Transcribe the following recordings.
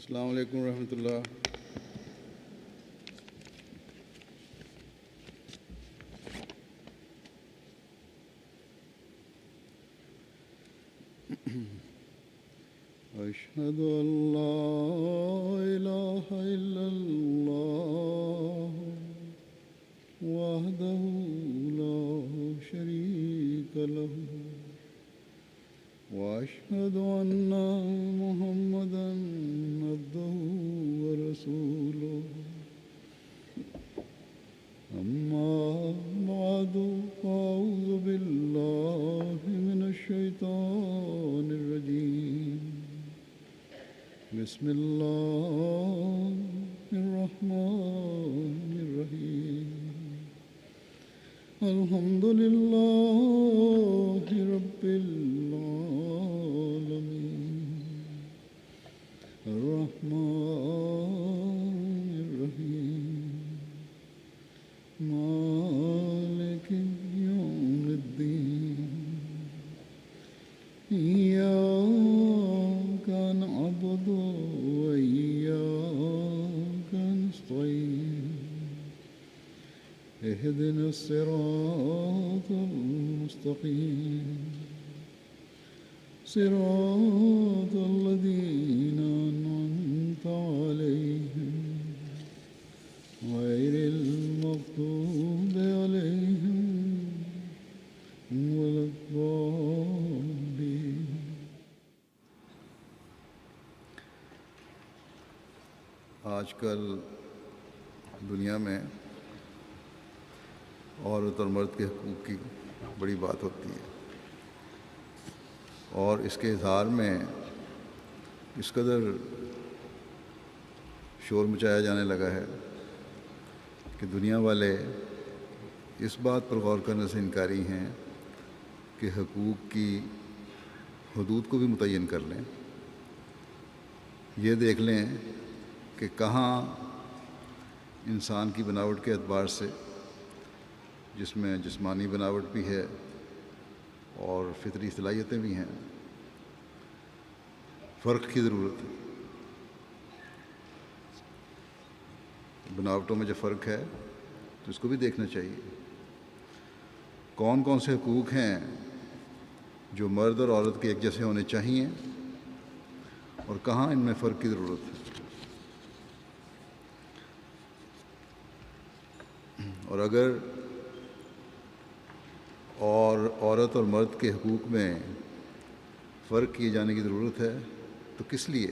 السلام علیکم ورحمۃ اللہ۔ اشہد ان لا الہ الا اللہ وحدہ لا شریک لہ واشہد ان محمدا عبدہ ورسولہ اما بعد فاعوذ باللہ من الشیطان الرجیم بسم اللہ الرحمن الرحیم الحمد للہ رب العالمین الرحمن الرحیم مالک یوم الدین إياك نعبد وإياك نستعين اهدنا الصراط المستقيم صراط الذين أنعمت عليهم غير المغضوب عليهم ولا الضالين۔ آج کل دنیا میں عورت اور مرد کے حقوق کی بڑی بات ہوتی ہے، اور اس کے اظہار میں اس قدر شور مچایا جانے لگا ہے کہ دنیا والے اس بات پر غور کرنے سے انکاری ہیں کہ حقوق کی حدود کو بھی متعین کر لیں۔ یہ دیکھ لیں کہ کہاں انسان کی بناوٹ کے اعتبار سے، جس میں جسمانی بناوٹ بھی ہے اور فطری صلاحیتیں بھی ہیں، فرق کی ضرورت ہے۔ بناوٹوں میں جو فرق ہے تو اس کو بھی دیکھنا چاہیے۔ کون کون سے حقوق ہیں جو مرد اور عورت کے ایک جیسے ہونے چاہیے، اور کہاں ان میں فرق کی ضرورت ہے۔ اور اگر عورت اور مرد کے حقوق میں فرق کیے جانے کی ضرورت ہے تو کس لیے؟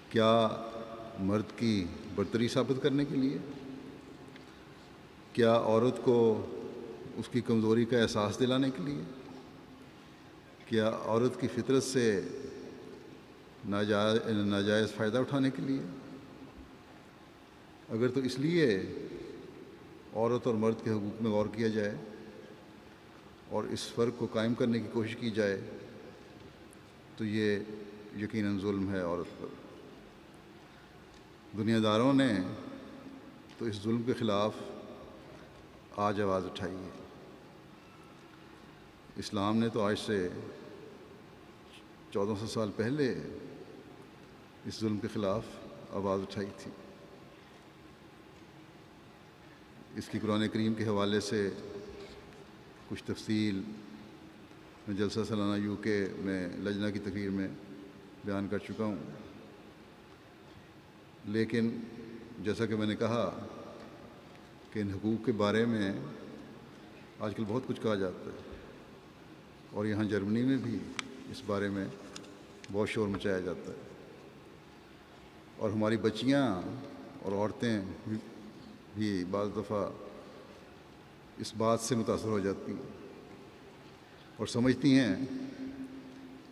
کیا مرد کی برتری ثابت کرنے کے لیے؟ کیا عورت کو اس کی کمزوری کا احساس دلانے کے لیے؟ کیا عورت کی فطرت سے ناجائز فائدہ اٹھانے کے لیے؟ اگر تو اس لیے عورت اور مرد کے حقوق میں غور کیا جائے اور اس فرق کو قائم کرنے کی کوشش کی جائے تو یہ یقیناً ظلم ہے عورت پر۔ دنیا داروں نے تو اس ظلم کے خلاف آج آواز اٹھائی ہے۔ اسلام نے تو آج سے 1400 سال پہلے اس ظلم کے خلاف آواز اٹھائی تھی۔ اس کی قرآن کریم کے حوالے سے کچھ تفصیل میں جلسہ سالانہ UK میں لجنہ کی تقریر میں بیان کر چکا ہوں، لیکن جیسا کہ میں نے کہا کہ ان حقوق کے بارے میں آج کل بہت کچھ کہا جاتا ہے، اور یہاں جرمنی میں بھی اس بارے میں بہت شور مچایا جاتا ہے، اور ہماری بچیاں اور عورتیں بھی بعض دفعہ اس بات سے متاثر ہو جاتی ہیں اور سمجھتی ہیں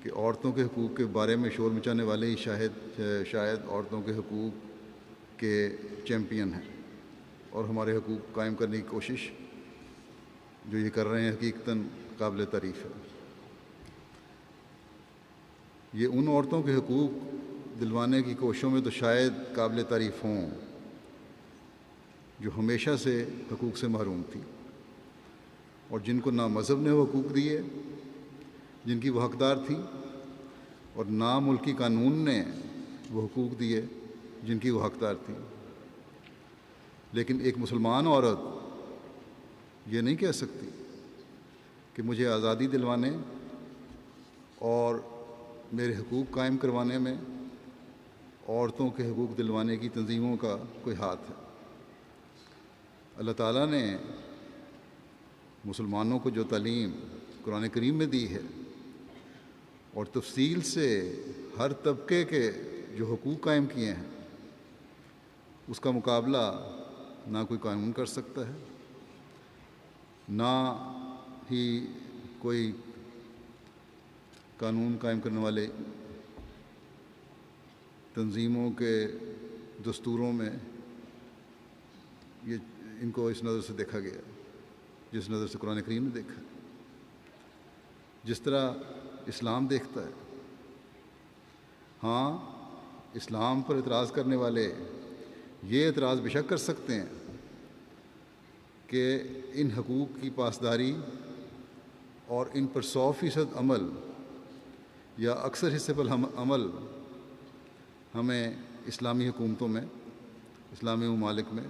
کہ عورتوں کے حقوق کے بارے میں شور مچانے والے ہی شاید عورتوں کے حقوق کے چیمپئن ہیں، اور ہمارے حقوق قائم کرنے کی کوشش جو یہ کر رہے ہیں حقیقتاً قابل تعریف ہے۔ یہ ان عورتوں کے حقوق دلوانے کی کوششوں میں تو شاید قابل تعریف ہوں جو ہمیشہ سے حقوق سے محروم تھی، اور جن کو نہ مذہب نے وہ حقوق دیے جن کی وہ حقدار تھی، اور نہ ملکی قانون نے وہ حقوق دیے جن کی وہ حقدار تھی۔ لیکن ایک مسلمان عورت یہ نہیں کہہ سکتی کہ مجھے آزادی دلوانے اور میرے حقوق قائم کروانے میں عورتوں کے حقوق دلوانے کی تنظیموں کا کوئی ہاتھ ہے۔ اللہ تعالیٰ نے مسلمانوں کو جو تعلیم قرآن کریم میں دی ہے اور تفصیل سے ہر طبقے کے جو حقوق قائم کیے ہیں، اس کا مقابلہ نہ کوئی قانون کر سکتا ہے، نہ ہی کوئی قانون قائم کرنے والے تنظیموں کے دستوروں میں یہ ان کو اس نظر سے دیکھا گیا جس نظر سے قرآن کریم نے دیکھا، جس طرح اسلام دیکھتا ہے۔ ہاں، اسلام پر اعتراض کرنے والے یہ اعتراض بے شک کر سکتے ہیں کہ ان حقوق کی پاسداری اور ان پر 100% عمل یا اکثر حصے پر عمل ہمیں اسلامی حکومتوں میں، اسلامی ممالک میں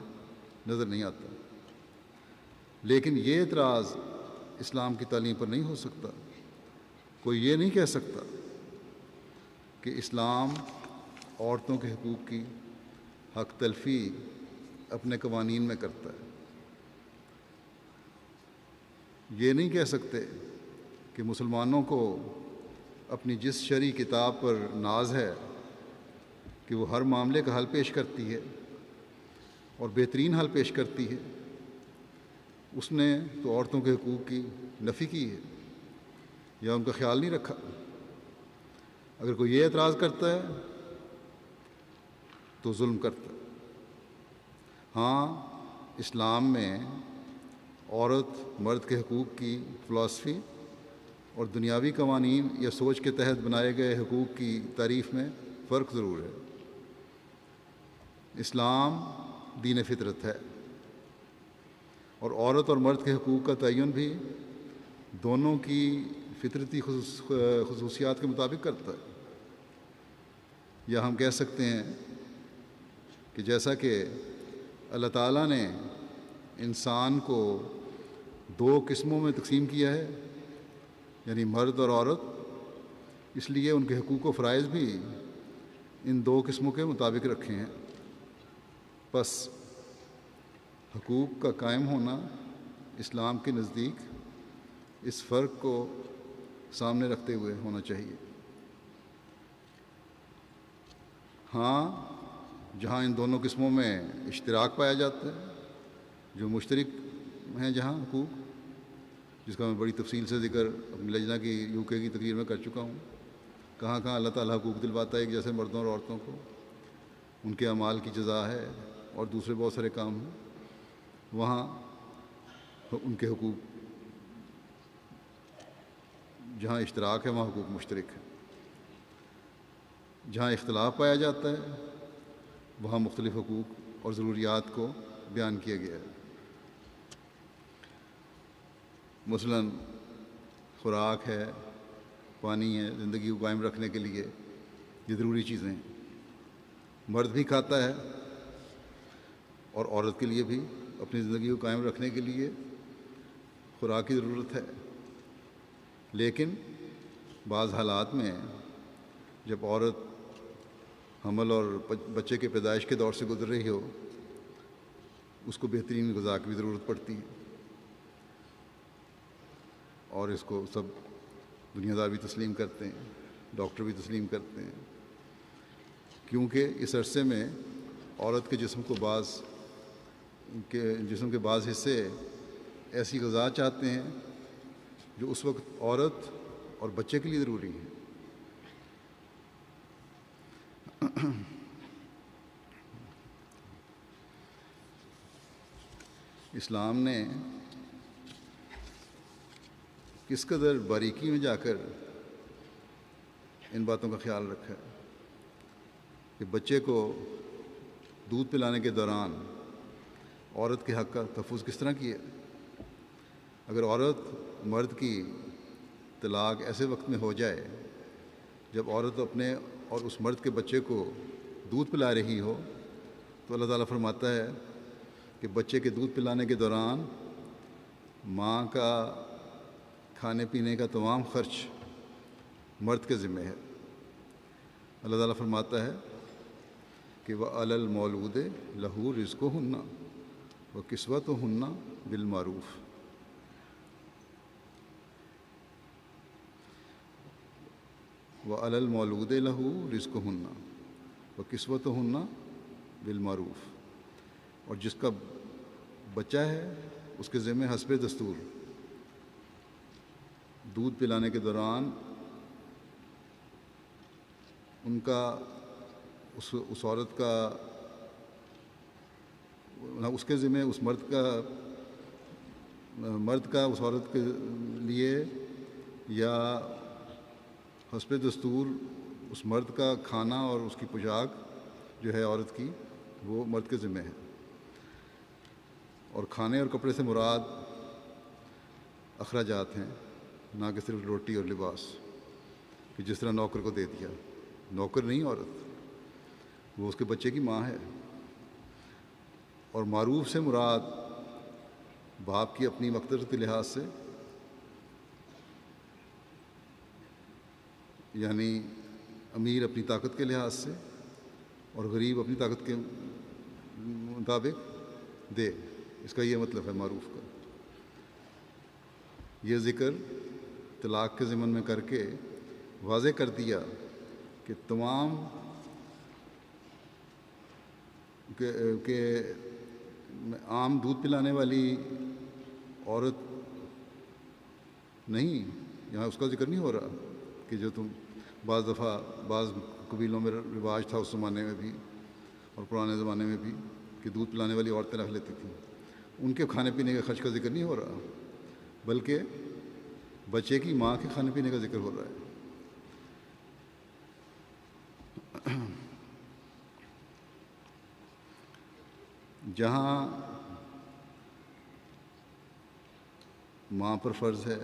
نظر نہیں آتا۔ لیکن یہ اعتراض اسلام کی تعلیم پر نہیں ہو سکتا۔ کوئی یہ نہیں کہہ سکتا کہ اسلام عورتوں کے حقوق کی حق تلفی اپنے قوانین میں کرتا ہے۔ یہ نہیں کہہ سکتے کہ مسلمانوں کو اپنی جس شرعی کتاب پر ناز ہے کہ وہ ہر معاملے کا حل پیش کرتی ہے اور بہترین حل پیش کرتی ہے، اس نے تو عورتوں کے حقوق کی نفی کی ہے یا ان کا خیال نہیں رکھا۔ اگر کوئی یہ اعتراض کرتا ہے تو ظلم کرتا ہے۔ ہاں، اسلام میں عورت مرد کے حقوق کی فلسفی اور دنیاوی قوانین یا سوچ کے تحت بنائے گئے حقوق کی تعریف میں فرق ضرور ہے۔ اسلام دین فطرت ہے اور عورت اور مرد کے حقوق کا تعین بھی دونوں کی فطرتی خصوصیات کے مطابق کرتا ہے۔ یا ہم کہہ سکتے ہیں کہ جیسا کہ اللہ تعالیٰ نے انسان کو 2 قسموں میں تقسیم کیا ہے، یعنی مرد اور عورت، اس لیے ان کے حقوق و فرائض بھی ان 2 قسموں کے مطابق رکھے ہیں۔ پس حقوق کا قائم ہونا اسلام کے نزدیک اس فرق کو سامنے رکھتے ہوئے ہونا چاہیے۔ ہاں، جہاں ان دونوں قسموں میں اشتراک پایا جاتا ہے، جو مشترک ہیں جہاں حقوق، جس کا میں بڑی تفصیل سے ذکر اپنی لجنہ کی UK کی تقریر میں کر چکا ہوں، کہاں کہاں اللہ تعالیٰ حقوق دلواتا ہے ایک جیسے مردوں اور عورتوں کو، ان کے اعمال کی جزا ہے اور دوسرے بہت سارے کام ہیں، وہاں ان کے حقوق جہاں اشتراک ہے وہاں حقوق مشترک ہے۔ جہاں اختلاف پایا جاتا ہے وہاں مختلف حقوق اور ضروریات کو بیان کیا گیا ہے۔ مثلاً خوراک ہے، پانی ہے، زندگی کو قائم رکھنے کے لیے یہ ضروری چیزیں ہیں۔ مرد بھی کھاتا ہے اور عورت کے لیے بھی اپنی زندگی کو قائم رکھنے کے لیے خوراک کی ضرورت ہے۔ لیکن بعض حالات میں جب عورت حمل اور بچے کے پیدائش کے دور سے گزر رہی ہو، اس کو بہترین غذا کی بھی ضرورت پڑتی ہے، اور اس کو سب دنیا دار بھی تسلیم کرتے ہیں، ڈاکٹر بھی تسلیم کرتے ہیں، کیونکہ اس عرصے میں عورت کے جسم کے بعض حصے ایسی غذا چاہتے ہیں جو اس وقت عورت اور بچے کے لیے ضروری ہیں۔ اسلام نے کس قدر باریکی میں جا کر ان باتوں کا خیال رکھا ہے کہ بچے کو دودھ پلانے کے دوران عورت کے حق کا تحفظ کس طرح کیا۔ اگر عورت مرد کی طلاق ایسے وقت میں ہو جائے جب عورت اپنے اور اس مرد کے بچے کو دودھ پلا رہی ہو تو اللہ تعالیٰ فرماتا ہے کہ بچے کے دودھ پلانے کے دوران ماں کا کھانے پینے کا تمام خرچ مرد کے ذمہ ہے۔ اللہ تعالیٰ فرماتا ہے کہ وَعَلَى الْمَوْلُودِ لَهُ رِزْقُهُنَّ وَكِسْوَتُهُنَّ بِالْمَعْرُوفِ۔ وَعَلَى الْمَوْلُودِ لَهُ رِزْقُهُنَّ وَكِسْوَتُهُنَّ بِالْمَعْرُوفِ، اور جس کا بچہ ہے اس کے ذمہ حسب دستور دودھ پلانے کے دوران ان کا اس عورت کا اس کے ذمہ اس مرد کا اس عورت کے لیے یا حسب دستور اس مرد کا کھانا اور اس کی پوشاک جو ہے عورت کی وہ مرد کے ذمہ ہے۔ اور کھانے اور کپڑے سے مراد اخراجات ہیں، نہ کہ صرف روٹی اور لباس، کہ جس طرح نوکر کو دے دیا۔ نوکر نہیں عورت، وہ اس کے بچے کی ماں ہے۔ اور معروف سے مراد باپ کی اپنی مقدرت کے لحاظ سے، یعنی امیر اپنی طاقت کے لحاظ سے اور غریب اپنی طاقت کے مطابق دے، اس کا یہ مطلب ہے معروف کا۔ یہ ذکر طلاق کے ضمن میں کر کے واضح کر دیا کہ تمام کہ عام دودھ پلانے والی عورت نہیں، یہاں اس کا ذکر نہیں ہو رہا کہ جو تم بعض دفعہ بعض قبیلوں میں رواج تھا اس زمانے میں بھی اور پرانے زمانے میں بھی کہ دودھ پلانے والی عورتیں رکھ لیتی تھیں، ان کے کھانے پینے کے خرچ کا ذکر نہیں ہو رہا، بلکہ بچے کی ماں کے کھانے پینے کا ذکر ہو رہا ہے۔ جہاں ماں پر فرض ہے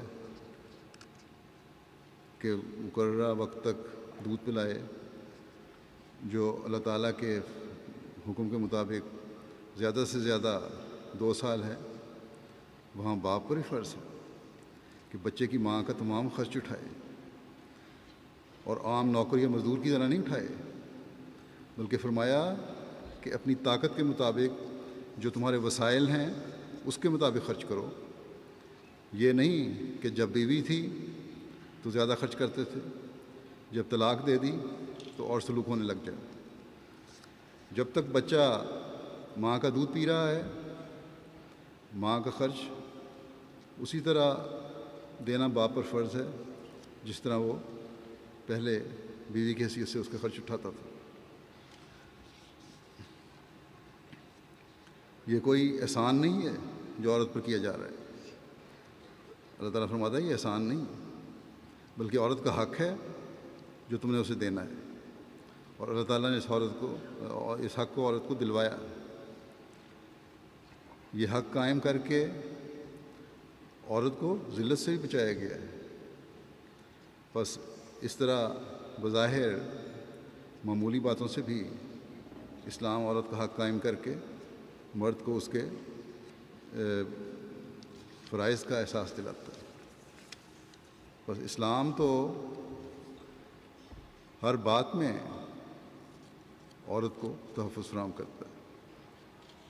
کہ مقررہ وقت تک دودھ پلائے، جو اللہ تعالیٰ کے حکم کے مطابق زیادہ سے زیادہ 2 سال ہے، وہاں باپ پر ہی فرض ہے کہ بچے کی ماں کا تمام خرچ اٹھائے، اور عام نوکر یا مزدور کی طرح نہیں اٹھائے، بلکہ فرمایا کہ اپنی طاقت کے مطابق جو تمہارے وسائل ہیں اس کے مطابق خرچ کرو۔ یہ نہیں کہ جب بیوی تھی تو زیادہ خرچ کرتے تھے، جب طلاق دے دی تو اور سلوک ہونے لگ جائے۔ جب تک بچہ ماں کا دودھ پی رہا ہے، ماں کا خرچ اسی طرح دینا باپ پر فرض ہے جس طرح وہ پہلے بیوی کی حیثیت سے اس کا خرچ اٹھاتا تھا۔ یہ کوئی احسان نہیں ہے جو عورت پر کیا جا رہا ہے۔ اللہ تعالیٰ فرماتا ہے یہ احسان نہیں، بلکہ عورت کا حق ہے جو تم نے اسے دینا ہے، اور اللہ تعالیٰ نے اس حق کو عورت کو دلوایا۔ یہ حق قائم کر کے عورت کو ذلت سے بھی بچایا گیا ہے۔ بس اس طرح بظاہر معمولی باتوں سے بھی اسلام عورت کا حق قائم کر کے مرد کو اس کے فرائض کا احساس دلاتا ہے۔ بس اسلام تو ہر بات میں عورت کو تحفظ فراہم کرتا ہے۔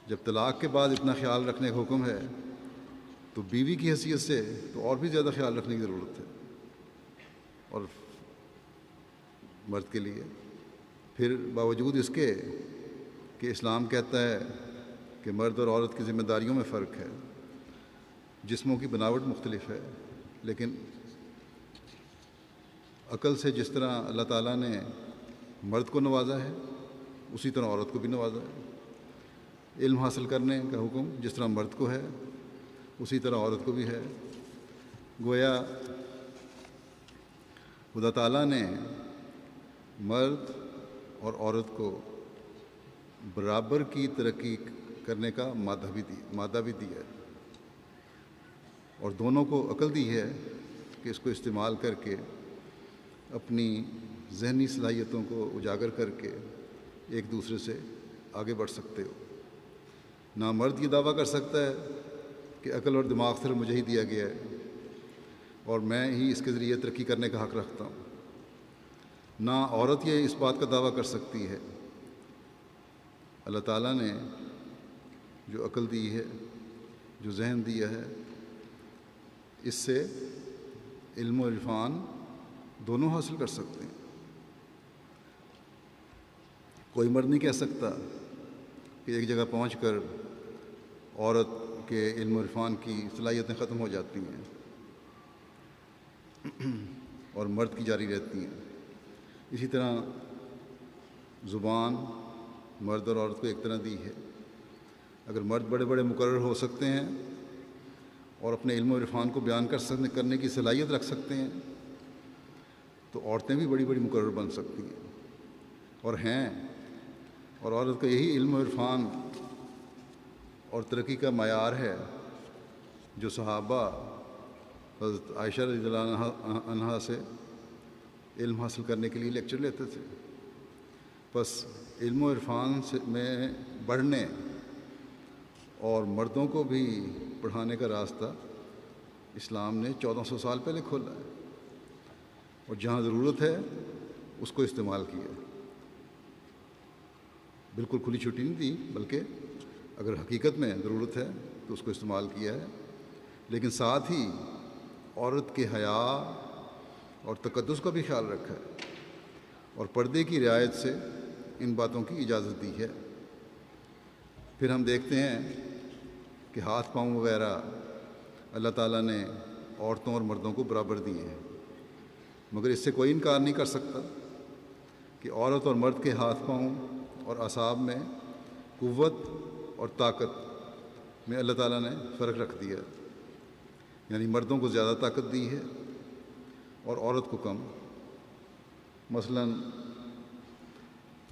جب طلاق کے بعد اتنا خیال رکھنے کا حکم ہے تو بیوی کی حیثیت سے تو اور بھی زیادہ خیال رکھنے کی ضرورت ہے، اور مرد کے لیے پھر باوجود اس کے کہ اسلام کہتا ہے کہ مرد اور عورت کی ذمہ داریوں میں فرق ہے، جسموں کی بناوٹ مختلف ہے، لیکن عقل سے جس طرح اللہ تعالیٰ نے مرد کو نوازا ہے اسی طرح عورت کو بھی نوازا ہے۔ علم حاصل کرنے کا حکم جس طرح مرد کو ہے اسی طرح عورت کو بھی ہے۔ گویا خدا تعالیٰ نے مرد اور عورت کو برابر کی ترقی کرنے کا مادہ بھی دیا ہے، اور دونوں کو عقل دی ہے کہ اس کو استعمال کر کے اپنی ذہنی صلاحیتوں کو اجاگر کر کے ایک دوسرے سے آگے بڑھ سکتے ہو۔ نہ مرد یہ دعویٰ کر سکتا ہے کہ عقل اور دماغ صرف مجھے ہی دیا گیا ہے اور میں ہی اس کے ذریعے ترقی کرنے کا حق رکھتا ہوں، نہ عورت یہ اس بات کا دعویٰ کر سکتی ہے۔ اللہ تعالیٰ نے جو عقل دی ہے، جو ذہن دیا ہے، اس سے علم و عرفان دونوں حاصل کر سکتے ہیں۔ کوئی مرد نہیں کہہ سکتا کہ ایک جگہ پہنچ کر عورت کے علم و عرفان کی صلاحیتیں ختم ہو جاتی ہیں اور مرد کی جاری رہتی ہیں۔ اسی طرح زبان مرد اور عورت کو ایک طرح دی ہے۔ اگر مرد بڑے بڑے مقرر ہو سکتے ہیں اور اپنے علم و عرفان کو بیان کرنے کی صلاحیت رکھ سکتے ہیں، تو عورتیں بھی بڑی بڑی مقرر بن سکتی ہیں اور ہیں۔ اور عورت کا یہی علم و عرفان اور ترقی کا معیار ہے جو صحابہ حضرت عائشہ رضی اللہ عنہا سے علم حاصل کرنے کے لیے لیکچر لیتے تھے۔ بس علم و عرفان میں بڑھنے اور مردوں کو بھی پڑھانے کا راستہ اسلام نے 1400 سال پہلے کھولا ہے، اور جہاں ضرورت ہے اس کو استعمال کیا ہے۔ بالکل کھلی چھٹی نہیں دی، بلکہ اگر حقیقت میں ضرورت ہے تو اس کو استعمال کیا ہے، لیکن ساتھ ہی عورت کے حیا اور تقدس کا بھی خیال رکھا ہے اور پردے کی رعایت سے ان باتوں کی اجازت دی ہے۔ پھر ہم دیکھتے ہیں کہ ہاتھ پاؤں وغیرہ اللہ تعالیٰ نے عورتوں اور مردوں کو برابر دیے ہیں، مگر اس سے کوئی انکار نہیں کر سکتا کہ عورت اور مرد کے ہاتھ پاؤں اور اعصاب میں قوت اور طاقت میں اللہ تعالیٰ نے فرق رکھ دیا، یعنی مردوں کو زیادہ طاقت دی ہے اور عورت کو کم۔ مثلا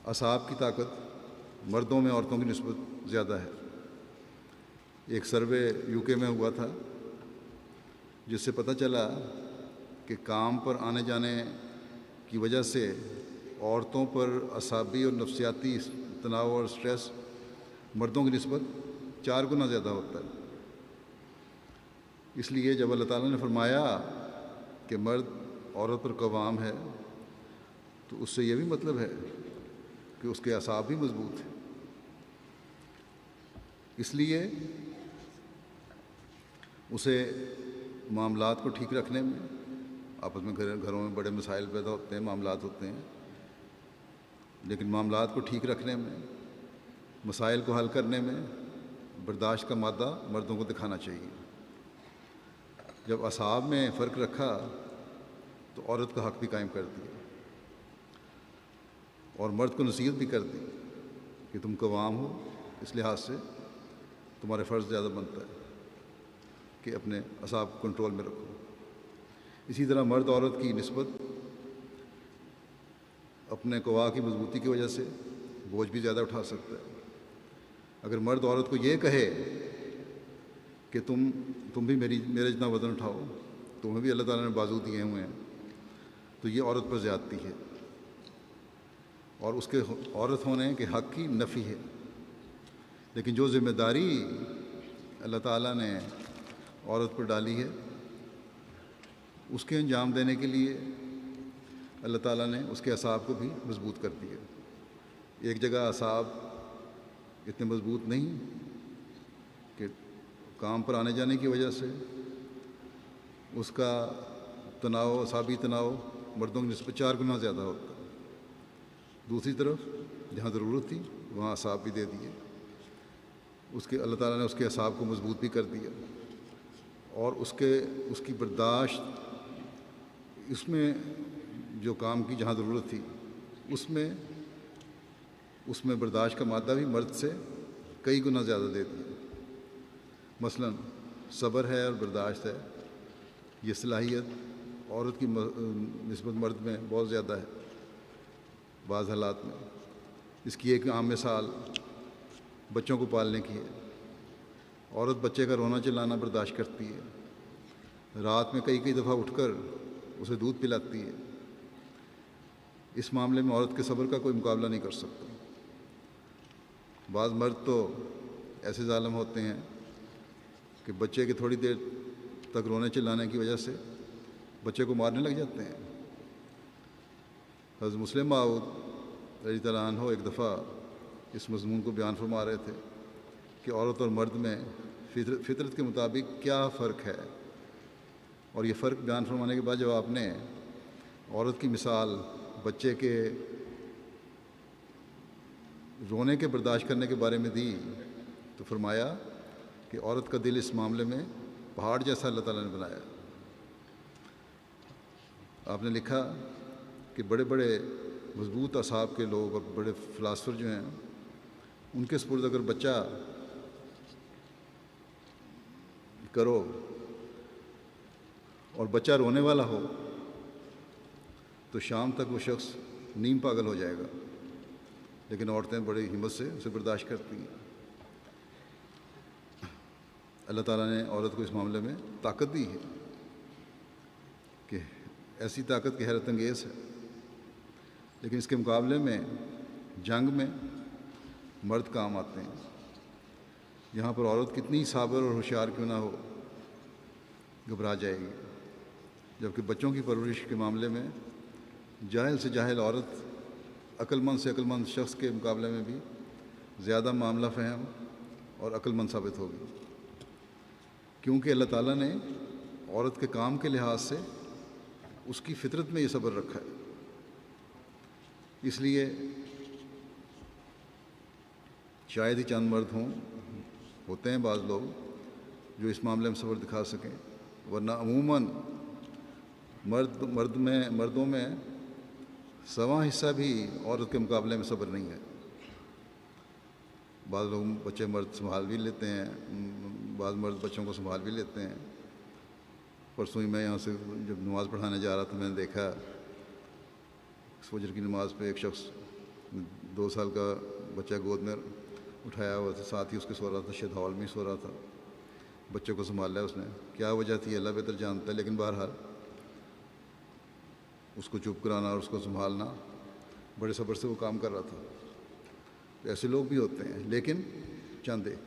اعصاب کی طاقت مردوں میں عورتوں کی نسبت زیادہ ہے۔ ایک سروے UK میں ہوا تھا جس سے پتہ چلا کہ کام پر آنے جانے کی وجہ سے عورتوں پر اعصابی اور نفسیاتی تناؤ اور سٹریس مردوں کی نسبت 4 گنا زیادہ ہوتا ہے۔ اس لیے جب اللہ تعالیٰ نے فرمایا کہ مرد عورت پر قوام ہے، تو اس سے یہ بھی مطلب ہے کہ اس کے اعصاب بھی مضبوط ہیں۔ اس لیے اسے معاملات کو ٹھیک رکھنے میں، آپس میں گھروں میں بڑے مسائل پیدا ہوتے ہیں، معاملات ہوتے ہیں، لیکن معاملات کو ٹھیک رکھنے میں، مسائل کو حل کرنے میں برداشت کا مادہ مردوں کو دکھانا چاہیے۔ جب اعصاب میں فرق رکھا تو عورت کا حق بھی قائم کر دیا اور مرد کو نصیحت بھی کر دی کہ تم قوام ہو، اس لحاظ سے تمہارے فرض زیادہ بنتا ہے کہ اپنے اعصاب کو کنٹرول میں رکھو۔ اسی طرح مرد عورت کی نسبت اپنے قوا کی مضبوطی کی وجہ سے بوجھ بھی زیادہ اٹھا سکتا ہے۔ اگر مرد عورت کو یہ کہے کہ تم بھی میرے جتنا وزن اٹھاؤ، تمہیں بھی اللہ تعالیٰ نے بازو دیے ہوئے ہیں، تو یہ عورت پر زیادتی ہے اور اس کے عورت ہونے کے حق کی نفی ہے۔ لیکن جو ذمہ داری اللہ تعالیٰ نے عورت پر ڈالی ہے، اس کے انجام دینے کے لیے اللہ تعالیٰ نے اس کے اعصاب کو بھی مضبوط کر دیا۔ ایک جگہ اعصاب اتنے مضبوط نہیں کہ کام پر آنے جانے کی وجہ سے اس کا تناؤ، اعصابی تناؤ مردوں کی نسبت 4 گنا زیادہ ہوتا ہے۔ دوسری طرف جہاں ضرورت تھی وہاں اعصاب بھی دے دیے، اللہ تعالیٰ نے اس کے اعصاب کو مضبوط بھی کر دیا، اور اس کی برداشت، اس میں جو کام کی جہاں ضرورت تھی اس میں برداشت کا مادہ بھی مرد سے کئی گنا زیادہ دے دیا۔ مثلا صبر ہے اور برداشت ہے، یہ صلاحیت عورت کی نسبت مرد میں بہت زیادہ ہے بعض حالات میں۔ اس کی ایک عام مثال بچوں کو پالنے کی ہے۔ عورت بچے کا رونا چلانا برداشت کرتی ہے، رات میں کئی دفعہ اٹھ کر اسے دودھ پلاتی ہے۔ اس معاملے میں عورت کے صبر کا کوئی مقابلہ نہیں کر سکتا۔ بعض مرد تو ایسے ظالم ہوتے ہیں کہ بچے کے تھوڑی دیر تک رونے چلانے کی وجہ سے بچے کو مارنے لگ جاتے ہیں۔ حضرت مسلم موعود رضی اللہ عنہ ایک دفعہ اس مضمون کو بیان فرما رہے تھے کہ عورت اور مرد میں فطرت کے مطابق کیا فرق ہے، اور یہ فرق بیان فرمانے کے بعد جب آپ نے عورت کی مثال بچے کے رونے کے برداشت کرنے کے بارے میں دی تو فرمایا کہ عورت کا دل اس معاملے میں پہاڑ جیسا اللہ تعالیٰ نے بنایا۔ آپ نے لکھا کہ بڑے بڑے مضبوط اعصاب کے لوگ اور بڑے فلاسفر جو ہیں ان کے سپرد اگر بچہ کرو اور بچہ رونے والا ہو تو شام تک وہ شخص نیم پاگل ہو جائے گا، لیکن عورتیں بڑی ہمت سے اسے برداشت کرتی ہیں۔ اللہ تعالیٰ نے عورت کو اس معاملے میں طاقت دی ہے کہ ایسی طاقت کہ حیرت انگیز ہے، لیکن اس کے مقابلے میں جنگ میں مرد کام آتے ہیں۔ یہاں پر عورت کتنی صابر اور ہوشیار کیوں نہ ہو گھبرا جائے گی، جبکہ بچوں کی پرورش کے معاملے میں جاہل سے جاہل عورت عقل مند سے عقل مند شخص کے مقابلے میں بھی زیادہ معاملہ فہم اور عقل مند ثابت ہوگی، کیونکہ اللہ تعالیٰ نے عورت کے کام کے لحاظ سے اس کی فطرت میں یہ صبر رکھا ہے۔ اس لیے شاید ہی چند مرد ہوتے ہیں بعض لوگ جو اس معاملے میں صبر دکھا سکیں، ورنہ عموماً مردوں میں سواں حصہ بھی عورت کے مقابلے میں صبر نہیں ہے۔ بعض لوگ بچے مرد سنبھال بھی لیتے ہیں، بعض مرد بچوں کو سنبھال بھی لیتے ہیں۔ پرسوں ہی میں یہاں سے جب نماز پڑھانے جا رہا تھا میں نے دیکھا فجر کی نماز پہ ایک شخص 2 سال کا بچہ گود میں اٹھایا ہوا تھا، ساتھ ہی اس کے سو رہا تھا، شاید ہال میں ہی سو رہا تھا، بچے کو سنبھال لیا اس نے۔ کیا وجہ تھی اللہ بہتر جانتا ہے، لیکن بہرحال اس کو چپ کرانا اور اس کو سنبھالنا بڑے صبر سے وہ کام کر رہا تھا۔ ایسے لوگ بھی ہوتے ہیں، لیکن چند ایک۔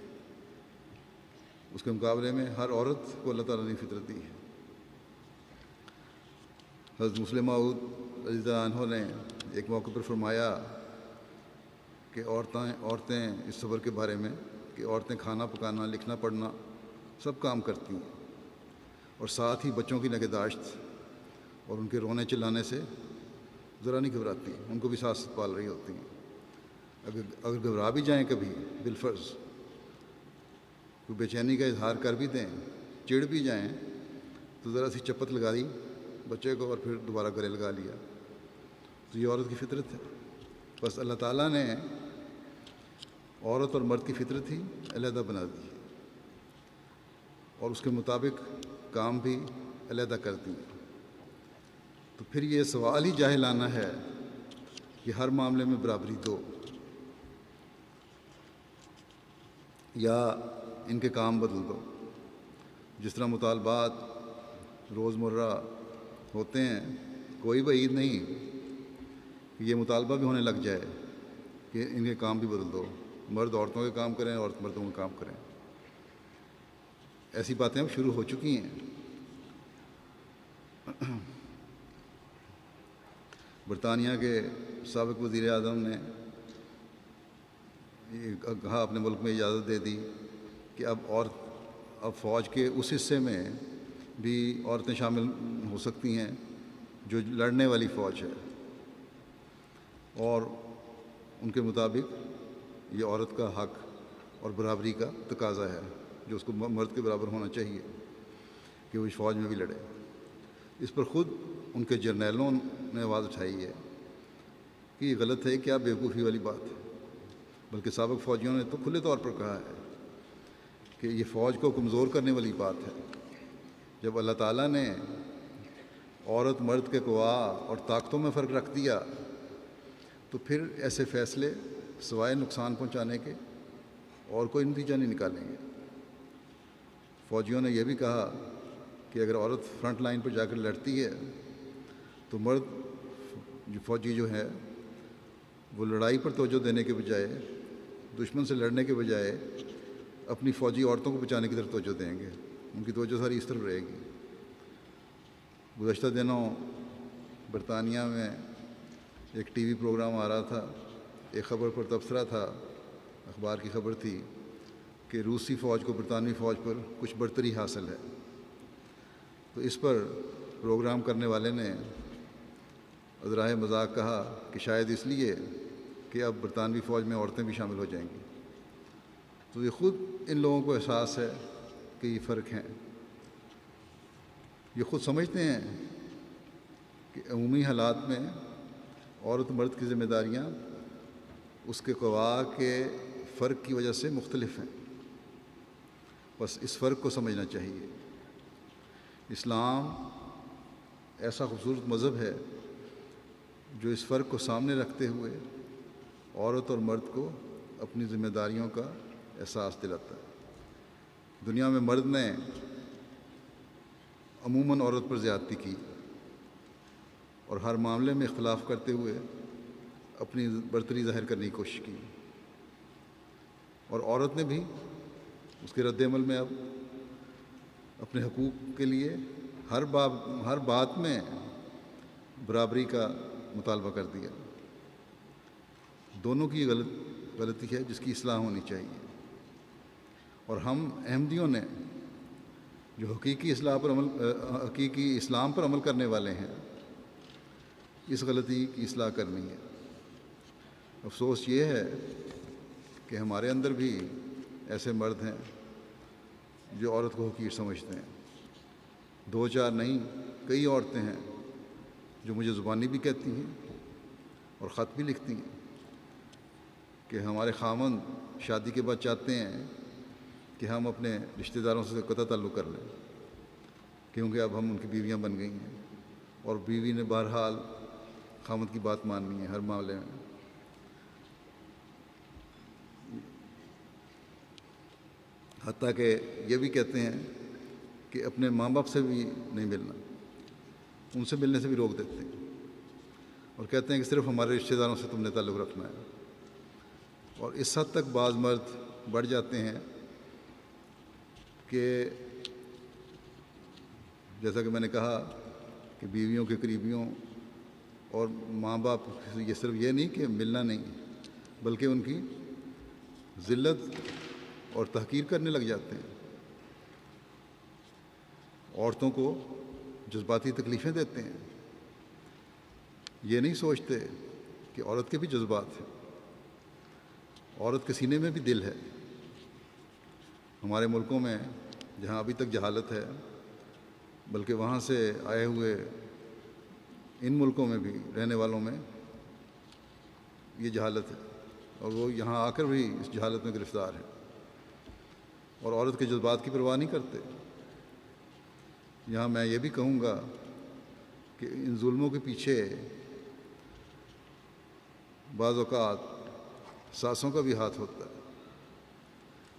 اس کے مقابلے میں ہر عورت کو اللہ تعالیٰ نے فطرت دی ہے۔ حضرت مسلم موعود رضی اللہ عنہ نے ایک موقع پر فرمایا کہ عورتیں اس صبر کے بارے میں کہ عورتیں کھانا پکانا، لکھنا پڑھنا سب کام کرتی ہیں، اور ساتھ ہی بچوں کی نگہداشت اور ان کے رونے چلانے سے ذرا نہیں گھبراتی، ان کو بھی ساتھ ساتھ پال رہی ہوتی ہیں۔ اگر گھبرا بھی جائیں کبھی بالفرض، کوئی بے چینی کا اظہار کر بھی دیں، چڑ بھی جائیں، تو ذرا سی چپت لگا دی بچے کو اور پھر دوبارہ گلے لگا لیا، تو یہ عورت کی فطرت ہے۔ بس اللہ تعالیٰ نے عورت اور مرد کی فطرت ہی علیحدہ بنا دی ہے، اور اس کے مطابق کام بھی علیحدہ کر دی ہے۔ تو پھر یہ سوال ہی جاہلانہ ہے کہ ہر معاملے میں برابری دو، یا ان کے کام بدل دو۔ جس طرح مطالبات روزمرہ ہوتے ہیں، کوئی بعید نہیں کہ یہ مطالبہ بھی ہونے لگ جائے کہ ان کے کام بھی بدل دو، مرد عورتوں کے کام کریں، عورت مردوں کے کام کریں۔ ایسی باتیں اب شروع ہو چکی ہیں۔ برطانیہ کے سابق وزیر اعظم نے کہا اپنے ملک میں اجازت دے دی کہ اب فوج کے اس حصے میں بھی عورتیں شامل ہو سکتی ہیں جو لڑنے والی فوج ہے، اور ان کے مطابق یہ عورت کا حق اور برابری کا تقاضا ہے، جو اس کو مرد کے برابر ہونا چاہیے کہ وہ اس فوج میں بھی لڑے۔ اس پر خود ان کے جرنیلوں نے آواز اٹھائی ہے کہ یہ غلط ہے، کیا بیوقوفی والی بات ہے، بلکہ سابق فوجیوں نے تو کھلے طور پر کہا ہے کہ یہ فوج کو کمزور کرنے والی بات ہے۔ جب اللہ تعالیٰ نے عورت مرد کے قوا اور طاقتوں میں فرق رکھ دیا تو پھر ایسے فیصلے سوائے نقصان پہنچانے کے اور کوئی نتیجہ نہیں نکالیں گے۔ فوجیوں نے یہ بھی کہا کہ اگر عورت فرنٹ لائن پر جا کر لڑتی ہے تو مرد فوجی جو ہے وہ لڑائی پر توجہ دینے کے بجائے دشمن سے لڑنے کے بجائے اپنی فوجی عورتوں کو بچانے کی طرف توجہ دیں گے، ان کی توجہ ساری اس طرف رہے گی۔ گزشتہ دنوں برطانیہ میں ایک ٹی وی پروگرام آ رہا تھا، ایک خبر پر تبصرہ تھا، اخبار کی خبر تھی کہ روسی فوج کو برطانوی فوج پر کچھ برتری حاصل ہے۔ تو اس پر پروگرام کرنے والے نے ذرائع مذاق کہا کہ شاید اس لیے کہ اب برطانوی فوج میں عورتیں بھی شامل ہو جائیں گی۔ تو یہ خود ان لوگوں کو احساس ہے کہ یہ فرق ہیں، یہ خود سمجھتے ہیں کہ عمومی حالات میں عورت مرد کی ذمہ داریاں اس کے قوا کے فرق کی وجہ سے مختلف ہیں، بس اس فرق کو سمجھنا چاہیے۔ اسلام ایسا خوبصورت مذہب ہے جو اس فرق کو سامنے رکھتے ہوئے عورت اور مرد کو اپنی ذمہ داریوں کا احساس دلاتا ہے۔ دنیا میں مرد نے عموماً عورت پر زیادتی کی اور ہر معاملے میں اختلاف کرتے ہوئے اپنی برتری ظاہر کرنے کی کوشش کی، اور عورت نے بھی اس کے رد عمل میں اب اپنے حقوق کے لیے ہر بات میں برابری کا مطالبہ کر دیا۔ دونوں کی غلطی ہے جس کی اصلاح ہونی چاہیے، اور ہم احمدیوں نے جو حقیقی اسلام پر عمل کرنے والے ہیں اس غلطی کی اصلاح کرنی ہے۔ افسوس یہ ہے کہ ہمارے اندر بھی ایسے مرد ہیں جو عورت کو حقیر سمجھتے ہیں۔ دو چار نہیں، کئی عورتیں ہیں جو مجھے زبانی بھی کہتی ہیں اور خط بھی لکھتی ہیں کہ ہمارے خاوند شادی کے بعد چاہتے ہیں کہ ہم اپنے رشتہ داروں سے قطع تعلق کر لیں، کیونکہ اب ہم ان کی بیویاں بن گئی ہیں، اور بیوی نے بہرحال خاوند کی بات ماننی ہے ہر معاملے میں۔ حتیٰ کہ یہ بھی کہتے ہیں کہ اپنے ماں باپ سے بھی نہیں ملنا، ان سے ملنے سے بھی روک دیتے ہیں، اور کہتے ہیں کہ صرف ہمارے رشتہ داروں سے تم نے تعلق رکھنا ہے۔ اور اس حد تک بعض مرد بڑھ جاتے ہیں کہ جیسا کہ میں نے کہا کہ بیویوں کے قریبیوں اور ماں باپ یہ صرف یہ نہیں کہ ملنا نہیں، بلکہ ان کی ذلت اور تحقیر کرنے لگ جاتے ہیں، عورتوں کو جذباتی تکلیفیں دیتے ہیں، یہ نہیں سوچتے کہ عورت کے بھی جذبات ہیں، عورت کے سینے میں بھی دل ہے۔ ہمارے ملکوں میں جہاں ابھی تک جہالت ہے، بلکہ وہاں سے آئے ہوئے ان ملکوں میں بھی رہنے والوں میں یہ جہالت ہے، اور وہ یہاں آ کر بھی اس جہالت میں گرفتار ہیں اور عورت کے جذبات کی پرواہ نہیں کرتے۔ یہاں میں یہ بھی کہوں گا کہ ان ظلموں کے پیچھے بعض اوقات ساسوں کا بھی ہاتھ ہوتا ہے،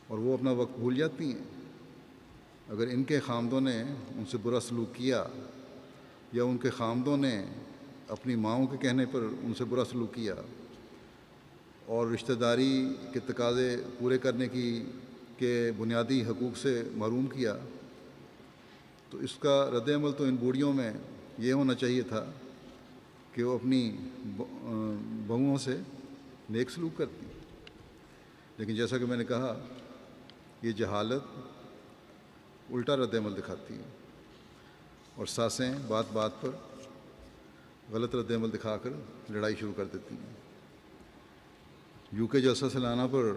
اور وہ اپنا وقت بھول جاتی ہیں۔ اگر ان کے خامدوں نے ان سے برا سلوک کیا، یا ان کے خامدوں نے اپنی ماؤں کے کہنے پر ان سے برا سلوک کیا اور رشتہ داری کے تقاضے پورے کرنے کے بنیادی حقوق سے محروم کیا، تو اس کا رد عمل تو ان بوڑھیوں میں یہ ہونا چاہیے تھا کہ وہ اپنی بہوؤں سے نیک سلوک کرتی۔ لیکن جیسا کہ میں نے کہا، یہ جہالت الٹا رد عمل دکھاتی ہے، اور ساسیں بات بات پر غلط رد عمل دکھا کر لڑائی شروع کر دیتی ہیں۔ UK جلسہ سالانہ پر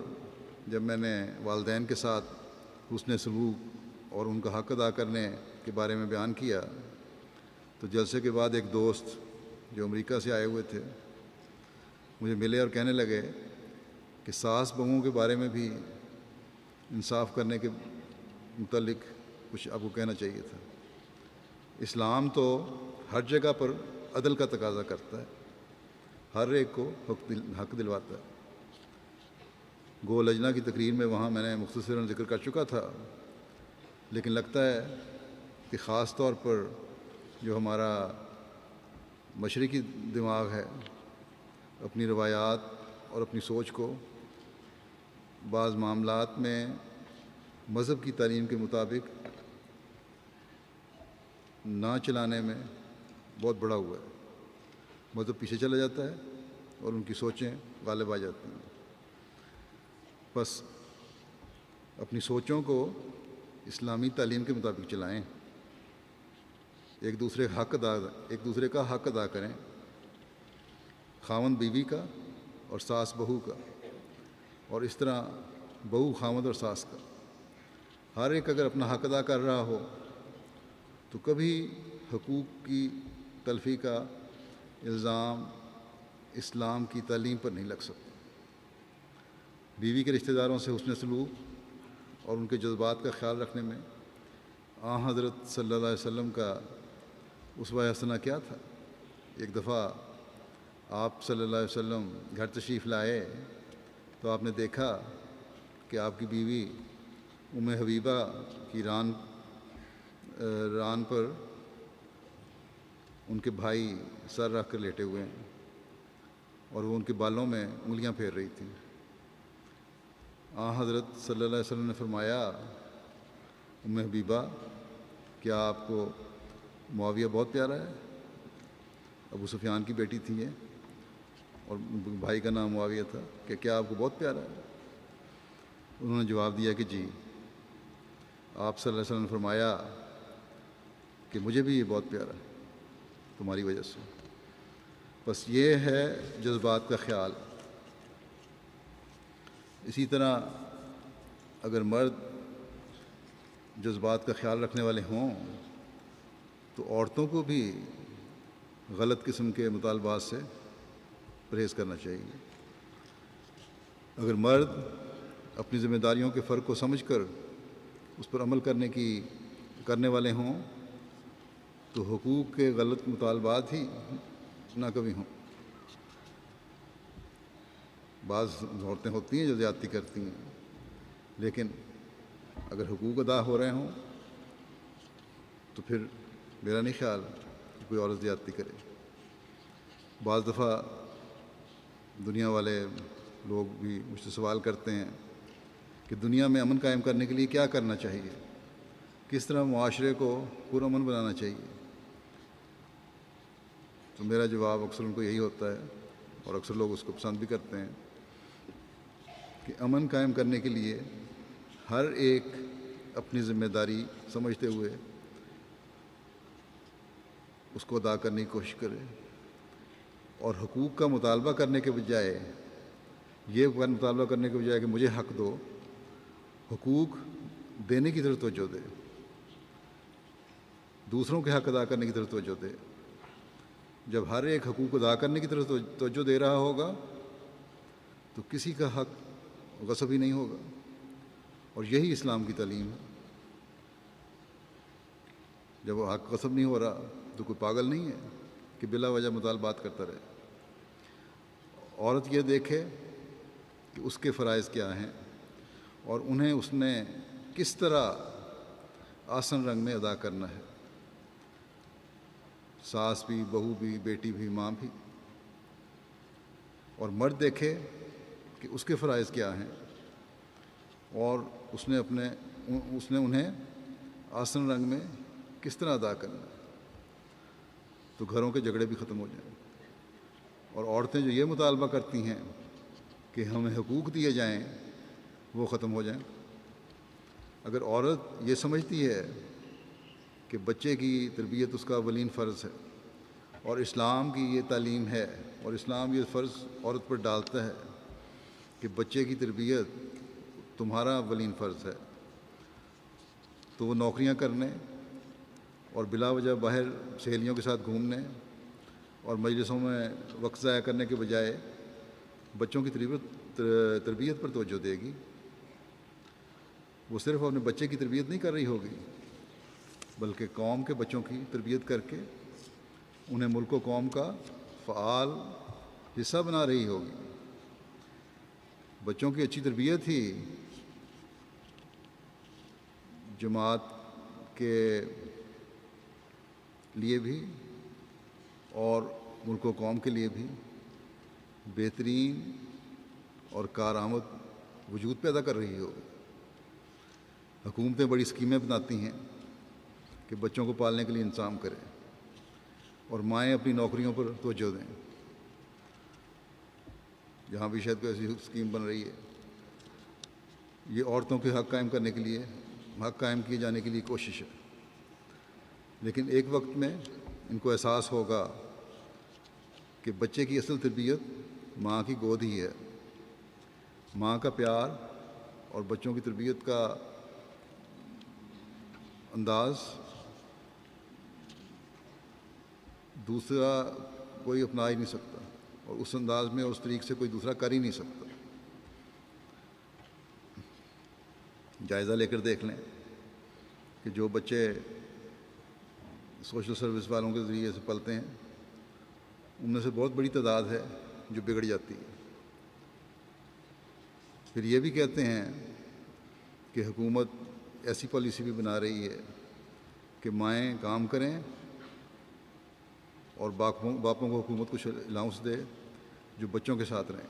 جب میں نے والدین کے ساتھ حسن سلوک اور ان کا حق ادا کرنے کے بارے میں بیان کیا، تو جلسے کے بعد ایک دوست جو امریکہ سے آئے ہوئے تھے مجھے ملے اور کہنے لگے کہ ساس بہوؤں کے بارے میں بھی انصاف کرنے کے متعلق کچھ آپ کو کہنا چاہیے تھا۔ اسلام تو ہر جگہ پر عدل کا تقاضا کرتا ہے، ہر ایک کو حق دلواتا ہے۔ گو لجنا کی تقریر میں وہاں میں نے مختصراً ذکر کر چکا تھا، لیکن لگتا ہے کہ خاص طور پر جو ہمارا مشرقی دماغ ہے اپنی روایات اور اپنی سوچ کو بعض معاملات میں مذہب کی تعلیم کے مطابق نہ چلانے میں بہت بڑا ہوا ہے۔ مذہب پیچھے چلا جاتا ہے اور ان کی سوچیں غالب آ جاتی ہیں۔ بس اپنی سوچوں کو اسلامی تعلیم کے مطابق چلائیں، ایک دوسرے کا حق ادا کریں، خاوند بیوی کا اور ساس بہو کا، اور اس طرح بہو خاوند اور ساس کا۔ ہر ایک اگر اپنا حق ادا کر رہا ہو تو کبھی حقوق کی تلفی کا الزام اسلام کی تعلیم پر نہیں لگ سکتا۔ بیوی کے رشتہ داروں سے حسن سلوک اور ان کے جذبات کا خیال رکھنے میں حضرت صلی اللہ علیہ وسلم کا اسوہ حسنہ کیا تھا۔ ایک دفعہ آپ صلی اللہ علیہ وسلم گھر تشریف لائے تو آپ نے دیکھا کہ آپ کی بیوی ام حبیبہ کی ران پر ان کے بھائی سر رکھ کر لیٹے ہوئے ہیں اور وہ ان کے بالوں میں انگلیاں پھیر رہی تھیں۔ حضرت صلی اللہ علیہ وسلم نے فرمایا، ام حبیبہ کیا آپ کو معاویہ بہت پیارا ہے؟ ابو سفیان کی بیٹی تھی یہ، اور بھائی کا نام معاویہ تھا، کہ کیا آپ کو بہت پیارا ہے؟ انہوں نے جواب دیا کہ جی۔ آپ صلی اللہ علیہ وسلم نے فرمایا کہ مجھے بھی یہ بہت پیارا ہے تمہاری وجہ سے۔ بس یہ ہے جذبات کا خیال۔ اسی طرح اگر مرد جذبات کا خیال رکھنے والے ہوں تو عورتوں کو بھی غلط قسم کے مطالبات سے پرہیز کرنا چاہیے۔ اگر مرد اپنی ذمہ داریوں کے فرق کو سمجھ کر اس پر عمل کرنے والے ہوں تو حقوق کے غلط مطالبات ہی نہ کبھی ہوں۔ بعض عورتیں ہوتی ہیں جو زیادتی کرتی ہیں، لیکن اگر حقوق ادا ہو رہے ہوں تو پھر میرا نہیں خیال کہ کوئی عورت زیادتی کرے۔ بعض دفعہ دنیا والے لوگ بھی مجھ سے سوال کرتے ہیں کہ دنیا میں امن قائم کرنے کے لیے کیا کرنا چاہیے، کس طرح معاشرے کو پرامن بنانا چاہیے۔ تو میرا جواب اکثر ان کو یہی ہوتا ہے، اور اکثر لوگ اس کو پسند بھی کرتے ہیں، کہ امن قائم کرنے کے لیے ہر ایک اپنی ذمہ داری سمجھتے ہوئے اس کو ادا کرنے کی کوشش کرے، اور حقوق کا مطالبہ کرنے کے بجائے کہ مجھے حق دو، حقوق دینے کی طرف توجہ دے، دوسروں کے حق ادا کرنے کی طرف توجہ دے۔ جب ہر ایک حقوق ادا کرنے کی طرف توجہ دے رہا ہوگا تو کسی کا حق غصب ہی نہیں ہوگا، اور یہی اسلام کی تعلیم ہے۔ جب وہ حق غصب نہیں ہو رہا تو کوئی پاگل نہیں ہے کہ بلا وجہ مطالبات کرتا رہے۔ عورت یہ دیکھے کہ اس کے فرائض کیا ہیں اور انہیں اس نے کس طرح آسن رنگ میں ادا کرنا ہے، ساس بھی، بہو بھی، بیٹی بھی، ماں بھی۔ اور مرد دیکھے کہ اس کے فرائض کیا ہیں اور اس نے انہیں آسن رنگ میں کس طرح ادا کرنا ہے، تو گھروں کے جھگڑے بھی ختم ہو جائیں۔ اور عورتیں جو یہ مطالبہ کرتی ہیں کہ ہمیں حقوق دیے جائیں، وہ ختم ہو جائیں۔ اگر عورت یہ سمجھتی ہے کہ بچے کی تربیت اس کا اولین فرض ہے اور اسلام کی یہ تعلیم ہے اور اسلام یہ فرض عورت پر ڈالتا ہے کہ بچے کی تربیت تمہارا اولین فرض ہے، تو وہ نوکریاں کرنے اور بلا وجہ باہر سہیلیوں کے ساتھ گھومنے اور مجلسوں میں وقت ضائع کرنے کے بجائے بچوں کی تربیت پر توجہ دے گی۔ وہ صرف اپنے بچے کی تربیت نہیں کر رہی ہوگی، بلکہ قوم کے بچوں کی تربیت کر کے انہیں ملک و قوم کا فعال حصہ بنا رہی ہوگی۔ بچوں کی اچھی تربیت ہی جماعت کے لیے بھی اور ملک و قوم کے لیے بھی بہترین اور کارآمد وجود پیدا کر رہی ہوگی۔ حکومتیں بڑی اسکیمیں بناتی ہیں کہ بچوں کو پالنے کے لیے انتظام کریں، اور مائیں اپنی نوکریوں پر توجہ دیں۔ جہاں بھی شاید کوئی ایسی اسکیم بن رہی ہے، یہ عورتوں کے حق قائم کرنے کے لیے، حق قائم کیے جانے کے لیے کوشش ہے۔ لیکن ایک وقت میں ان کو احساس ہوگا کہ بچے کی اصل تربیت ماں کی گود ہی ہے۔ ماں کا پیار اور بچوں کی تربیت کا انداز دوسرا کوئی اپنا ہی نہیں سکتا، اور اس انداز میں اس طریقے سے کوئی دوسرا کر ہی نہیں سکتا۔ جائزہ لے کر دیکھ لیں کہ جو بچے سوشل سروس والوں کے ذریعے سے پلتے ہیں، ان میں سے بہت بڑی تعداد ہے جو بگڑ جاتی ہے۔ پھر یہ بھی کہتے ہیں کہ حکومت ایسی پالیسی بھی بنا رہی ہے کہ مائیں کام کریں اور باپوں کو حکومت کچھ الاؤنس دے جو بچوں کے ساتھ رہیں۔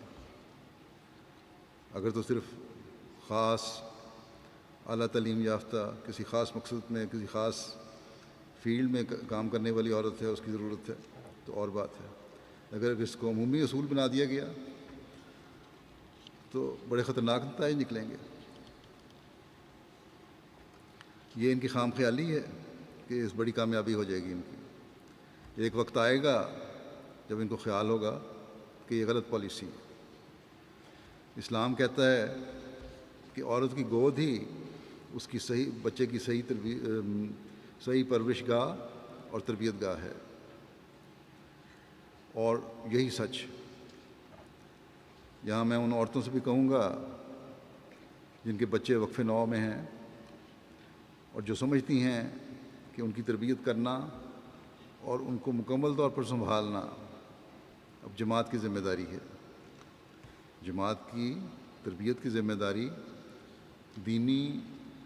اگر تو صرف خاص اعلیٰ تعلیم یافتہ کسی خاص مقصد میں کسی خاص فیلڈ میں کام کرنے والی عورت ہے، اس کی ضرورت ہے، تو اور بات ہے۔ اگر اس کو عمومی اصول بنا دیا گیا تو بڑے خطرناک نتائج نکلیں گے۔ یہ ان کی خام خیالی ہے کہ اس بڑی کامیابی ہو جائے گی ان کی۔ ایک وقت آئے گا جب ان کو خیال ہوگا کہ یہ غلط پالیسی ہے۔ اسلام کہتا ہے کہ عورت کی گود ہی اس کی صحیح بچے کی صحیح پرورش گاہ اور تربیت گاہ ہے، اور یہی سچ یہاں میں ان عورتوں سے بھی کہوں گا جن کے بچے وقف نو میں ہیں اور جو سمجھتی ہیں کہ ان کی تربیت کرنا اور ان کو مکمل طور پر سنبھالنا اب جماعت کی ذمہ داری ہے۔ جماعت کی تربیت کی ذمہ داری دینی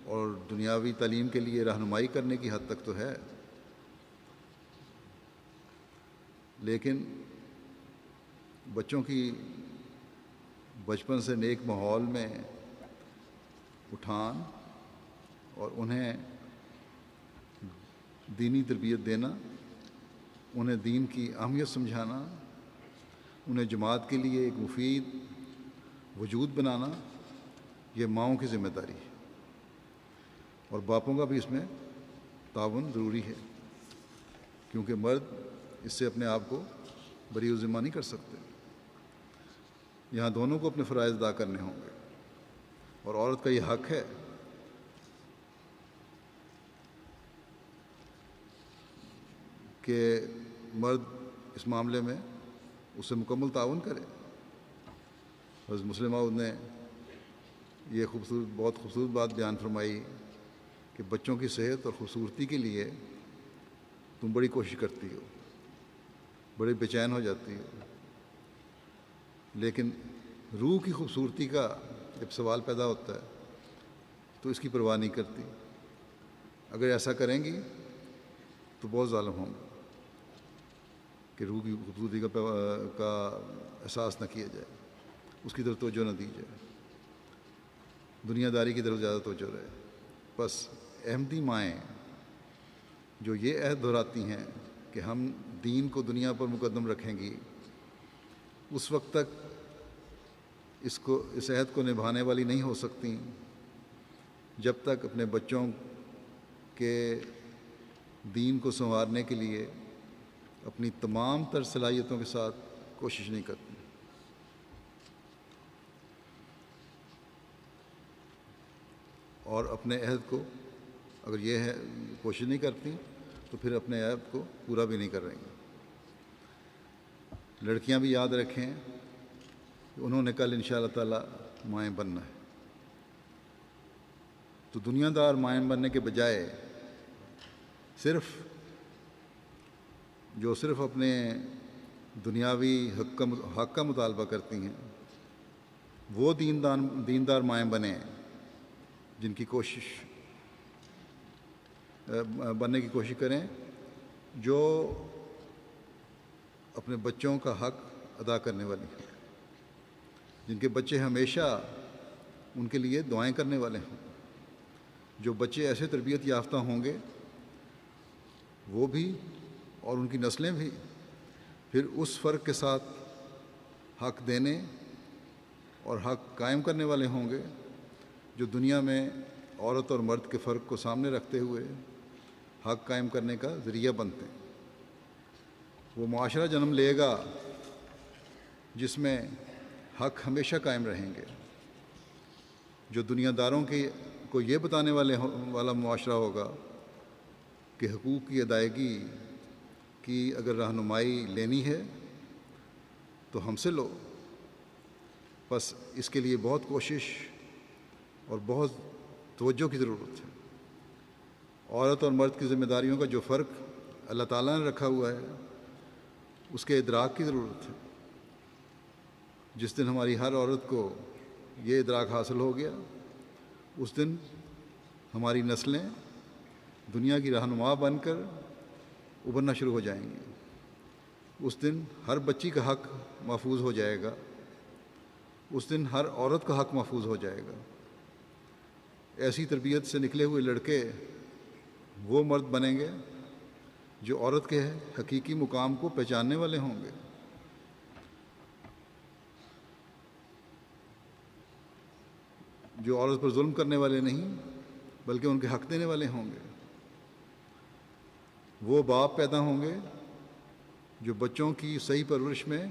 اور دنیاوی تعلیم کے لیے رہنمائی کرنے کی حد تک تو ہے، لیکن بچوں کی بچپن سے نیک ماحول میں اٹھان اور انہیں دینی تربیت دینا، انہیں دین کی اہمیت سمجھانا، انہیں جماعت کے لیے ایک مفید وجود بنانا، یہ ماؤں کی ذمہ داری ہے، اور باپوں کا بھی اس میں تعاون ضروری ہے، کیونکہ مرد اس سے اپنے آپ کو بری و ذمہ نہیں کر سکتے۔ یہاں دونوں کو اپنے فرائض ادا کرنے ہوں گے، اور عورت کا یہ حق ہے کہ مرد اس معاملے میں اس سے مکمل تعاون کرے۔ حضرت مسلم موعود نے یہ بہت خوبصورت بات بیان فرمائی کہ بچوں کی صحت اور خوبصورتی کے لیے تم بڑی کوشش کرتی ہو، بڑے بے چین ہو جاتی ہو، لیکن روح کی خوبصورتی کا جب سوال پیدا ہوتا ہے تو اس کی پرواہ نہیں کرتی۔ اگر ایسا کریں گی تو بہت ظالم ہوں گے کہ روح کی خوبصورتی کا احساس نہ کیا جائے، اس کی طرف توجہ نہ دی جائے، دنیا داری کی طرف زیادہ توجہ رہے۔ بس احمدی مائیں جو یہ عہد دہراتی ہیں کہ ہم دین کو دنیا پر مقدم رکھیں گی، اس وقت تک اس عہد کو نبھانے والی نہیں ہو سکتی جب تک اپنے بچوں کے دین کو سنوارنے کے لیے اپنی تمام تر صلاحیتوں کے ساتھ کوشش نہیں کرتی۔ اور اپنے عہد کو اگر یہ ہے کوشش نہیں کرتی تو پھر اپنے عہد کو پورا بھی نہیں کر رہی ہیں۔ لڑکیاں بھی یاد رکھیں کہ انہوں نے کل انشاءاللہ تعالی مائیں بننا ہے، تو دنیا دار مائیں بننے کے بجائے صرف اپنے دنیاوی حق کا مطالبہ کرتی ہیں، وہ دیندار مائیں بنیں جن کی بننے کی کوشش کریں، جو اپنے بچوں کا حق ادا کرنے والی ہیں، جن کے بچے ہمیشہ ان کے لیے دعائیں کرنے والے ہوں۔ جو بچے ایسے تربیت یافتہ ہوں گے وہ بھی اور ان کی نسلیں بھی پھر اس فرق کے ساتھ حق دینے اور حق قائم کرنے والے ہوں گے جو دنیا میں عورت اور مرد کے فرق کو سامنے رکھتے ہوئے حق قائم کرنے کا ذریعہ بنتے ہیں۔ وہ معاشرہ جنم لے گا جس میں حق ہمیشہ قائم رہیں گے، جو دنیا داروں کو یہ بتانے والا معاشرہ ہوگا کہ حقوق کی ادائیگی کی اگر رہنمائی لینی ہے تو ہم سے لو، بس اس کے لیے بہت کوشش اور بہت توجہ کی ضرورت ہے۔ عورت اور مرد کی ذمہ داریوں کا جو فرق اللہ تعالیٰ نے رکھا ہوا ہے اس کے ادراک کی ضرورت ہے۔ جس دن ہماری ہر عورت کو یہ ادراک حاصل ہو گیا اس دن ہماری نسلیں دنیا کی رہنما بن کر ابھرنا شروع ہو جائیں گی۔ اس دن ہر بچی کا حق محفوظ ہو جائے گا، اس دن ہر عورت کا حق محفوظ ہو جائے گا۔ ایسی تربیت سے نکلے ہوئے لڑکے وہ مرد بنیں گے جو عورت کے حقیقی مقام کو پہچاننے والے ہوں گے، جو عورت پر ظلم کرنے والے نہیں بلکہ ان کے حق دینے والے ہوں گے۔ وہ باپ پیدا ہوں گے جو بچوں کی صحیح پرورش میں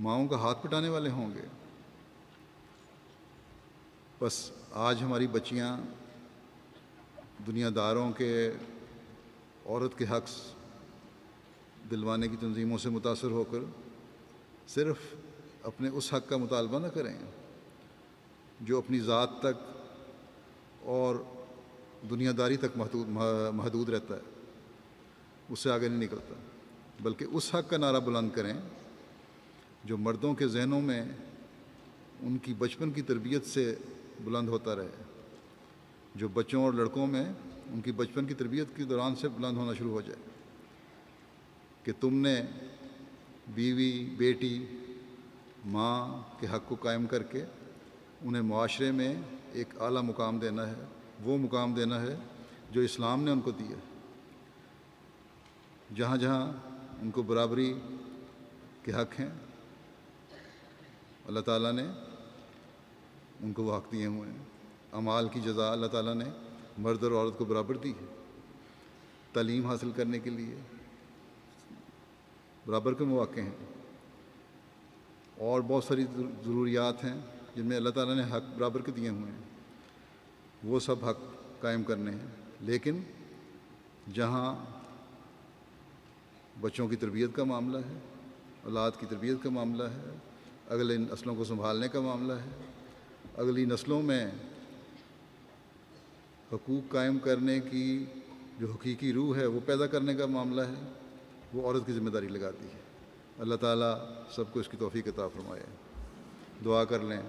ماؤں کا ہاتھ پٹانے والے ہوں گے۔ بس آج ہماری بچیاں دنیا داروں کے عورت کے حق دلوانے کی تنظیموں سے متاثر ہو کر صرف اپنے اس حق کا مطالبہ نہ کریں جو اپنی ذات تک اور دنیا داری تک محدود رہتا ہے، اس سے آگے نہیں نکلتا، بلکہ اس حق کا نعرہ بلند کریں جو مردوں کے ذہنوں میں ان کی بچپن کی تربیت سے بلند ہوتا رہے، جو بچوں اور لڑکوں میں ان کی بچپن کی تربیت کے دوران سے بلند ہونا شروع ہو جائے کہ تم نے بیوی، بیٹی، ماں کے حق کو قائم کر کے انہیں معاشرے میں ایک اعلیٰ مقام دینا ہے، وہ مقام دینا ہے جو اسلام نے ان کو دیا۔ جہاں جہاں ان کو برابری کے حق ہیں اللہ تعالیٰ نے ان کو وہ حق دیے ہوئے ہیں۔ اعمال کی جزا اللہ تعالیٰ نے مرد اور عورت کو برابر دی ہے۔ تعلیم حاصل کرنے کے لیے برابر کے مواقع ہیں، اور بہت ساری ضروریات ہیں جن میں اللہ تعالیٰ نے حق برابر کے دیے ہوئے ہیں، وہ سب حق قائم کرنے ہیں۔ لیکن جہاں بچوں کی تربیت کا معاملہ ہے، اولاد کی تربیت کا معاملہ ہے، اگلے نسلوں کو سنبھالنے کا معاملہ ہے، اگلی نسلوں میں حقوق قائم کرنے کی جو حقیقی روح ہے وہ پیدا کرنے کا معاملہ ہے، وہ عورت کی ذمہ داری لگاتی ہے۔ اللہ تعالیٰ سب کو اس کی توفیق عطا فرمائے۔ دعا کر لیں۔